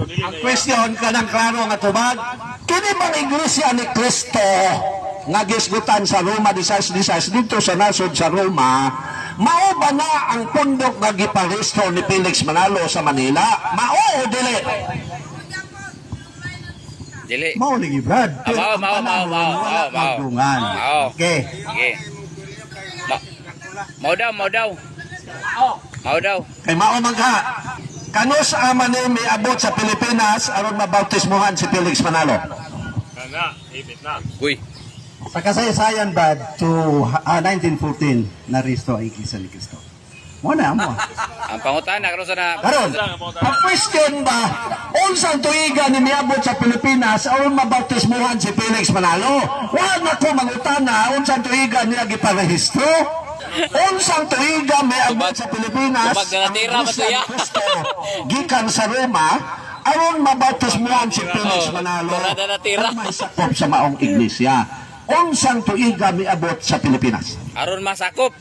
Ang question kanang klaro nga tubag, kini bang iglesia ni Kristo nga gisgutan sa Roma disas dito sa nasod sa Roma, mao ba na ang pundok nga giparehistro ni Felix Manalo sa Manila? Mao o dili? Dili. Mao lagi Brad. Mao. Okay. Sige. Mau daw. Kay mao man ka. Kano sa ama ni may abot sa Pilipinas aron mabautismuhan si Felix Manalo? Uy. Sa kasaysayan bad to 1914 na risto ay Iglesia ni Cristo. Muna mo. Ang pangutana karon sana. Karon, ang question ba, unsang tuiga ni miabot sa Pilipinas aron mabautismuhan si Felix Manalo? Wa na ko mangutana unsang tuiga niya giparehistro? Unsang tuiga miabot sa Pilipinas Tubag na natira ba siya? gikan sa Roma aron mabautismuhan si Felix Manalo? Tira na natira. May sakop sa maong iglesia. Unsang tuiga miabot sa Pilipinas? Aron masakop.